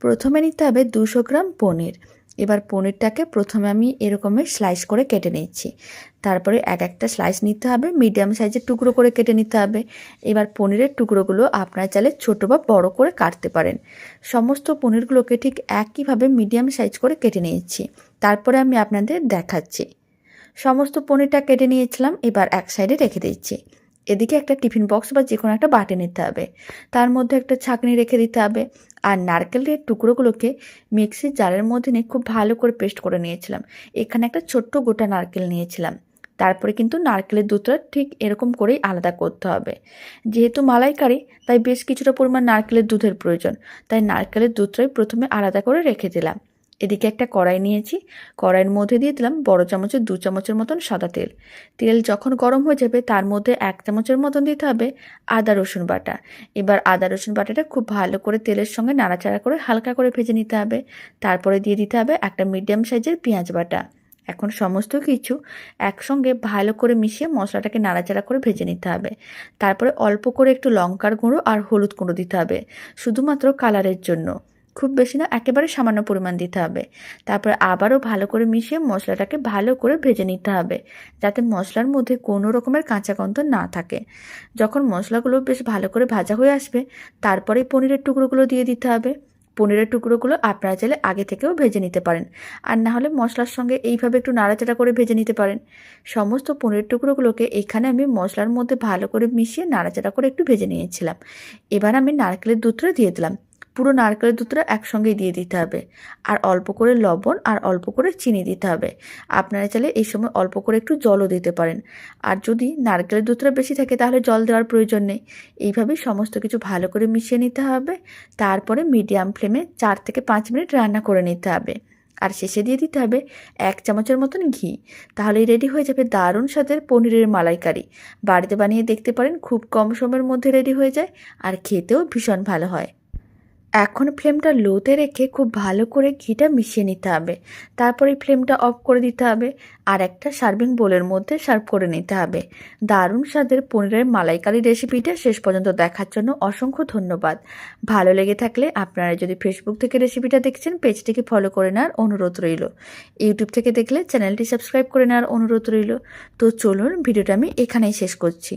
প্রথমে নিতে হবে 200 গ্রাম পনির। এবার পনিরটাকে প্রথমে আমি এরকমের স্লাইস করে কেটে নিচ্ছি। তারপরে এক একটা স্লাইস নিতে হবে, মিডিয়াম সাইজের টুকরো করে কেটে নিতে হবে। এবার পনিরের টুকরোগুলো আপনারা চাইলে ছোটো বা বড় করে কাটতে পারেন। সমস্ত পনিরগুলোকে ঠিক একইভাবে মিডিয়াম সাইজ করে কেটে নিয়েছি। তারপরে আমি আপনাদের দেখাচ্ছি। সমস্ত পনিরটা কেটে নিয়েছিলাম, এবার এক সাইডে রেখে দিচ্ছি। এদিকে একটা টিফিন বক্স বা যে কোনো একটা বাটি নিতে হবে, তার মধ্যে একটা ছাঁকনি রেখে দিতে হবে। আর নারকেলের টুকরোগুলোকে মিক্সির জারের মধ্যে নিয়ে খুব ভালো করে পেস্ট করে নিয়েছিলাম। এখানে একটা ছোট্ট গোটা নারকেল নিয়েছিলাম। তারপরে কিন্তু নারকেলের দুধটা ঠিক এরকম করেই আলাদা করতে হবে। যেহেতু মালাইকারি, তাই বেশ কিছুটা পরিমাণ নারকেলের দুধের প্রয়োজন, তাই নারকেলের দুধটাই প্রথমে আলাদা করে রেখে দিলাম। এদিকে একটা কড়াই নিয়েছি, কড়াইয়ের মধ্যে দিয়ে দিলাম বড় চামচের 2 চামচের মতন সাদা তেল। তেল যখন গরম হয়ে যাবে তার মধ্যে 1 চামচের মতন দিতে হবে আদা রসুন বাটা। এবার আদা রসুন বাটাটা খুব ভালো করে তেলের সঙ্গে নাড়াচাড়া করে হালকা করে ভেজে নিতে হবে। তারপরে দিয়ে দিতে হবে একটা মিডিয়াম সাইজের পেঁয়াজ বাটা। এখন সমস্ত কিছু একসঙ্গে ভালো করে মিশিয়ে মশলাটাকে নাড়াচাড়া করে ভেজে নিতে হবে। তারপরে অল্প করে একটু লঙ্কার গুঁড়ো আর হলুদ গুঁড়ো দিতে হবে, শুধুমাত্র কালারের জন্য, খুব বেশি না, একেবারে সামান্য পরিমাণ দিতে হবে। তারপর আবারও ভালো করে মিশিয়ে মশলাটাকে ভালো করে ভেজে নিতে হবে, যাতে মশলার মধ্যে কোনো রকমের কাঁচা গন্ধ না থাকে। যখন মশলাগুলো বেশ ভালো করে ভাজা হয়ে আসবে, তারপরেই পনিরের টুকরোগুলো দিয়ে দিতে হবে। পনিরের টুকরোগুলো আপনারা চাইলে আগে থেকেও ভেজে নিতে পারেন, আর না হলে মশলার সঙ্গে এইভাবে একটু নাড়াচাড়া করে ভেজে নিতে পারেন। সমস্ত পনিরের টুকরোগুলোকে এখানে আমি মশলার মধ্যে ভালো করে মিশিয়ে নাড়াচাড়া করে একটু ভেজে নিয়েছিলাম। এবার আমি নারকেলের দুধটা দিয়ে দিলাম। পুরো নারকেলের দুধটা একসঙ্গেই দিয়ে দিতে হবে। আর অল্প করে লবণ আর অল্প করে চিনি দিতে হবে। আপনারা চাইলে এই সময় অল্প করে একটু জলও দিতে পারেন। আর যদি নারকেলের দুধটা বেশি থাকে তাহলে জল দেওয়ার প্রয়োজন নেই। এইভাবেই সমস্ত কিছু ভালো করে মিশিয়ে নিতে হবে। তারপরে মিডিয়াম ফ্লেমে 4 থেকে 5 মিনিট রান্না করে নিতে হবে। আর শেষে দিয়ে দিতে হবে 1 চামচের মতন ঘি। তাহলেই রেডি হয়ে যাবে দারুণ স্বাদের পনিরের মালাইকারি। বাড়িতে বানিয়ে দেখতে পারেন, খুব কম সময়ের মধ্যে রেডি হয়ে যায় আর খেতেও ভীষণ ভালো হয়। এখন ফ্লেমটা লোতে রেখে খুব ভালো করে ঘিটা মিশিয়ে নিতে হবে। তারপরে ফ্লেমটা অফ করে দিতে হবে আর একটা সার্ভিং বোলের মধ্যে সার্ভ করে নিতে হবে। দারুণ স্বাদের পনিরের মালাইকারি রেসিপিটা শেষ পর্যন্ত দেখার জন্য অসংখ্য ধন্যবাদ। ভালো লেগে থাকলে আপনারা যদি ফেসবুক থেকে রেসিপিটা দেখছেন, পেজটিকে ফলো করে নেওয়ার অনুরোধ রইল। ইউটিউব থেকে দেখলে চ্যানেলটি সাবস্ক্রাইব করে নেওয়ার অনুরোধ রইল। তো চলুন, ভিডিওটা আমি এখানেই শেষ করছি।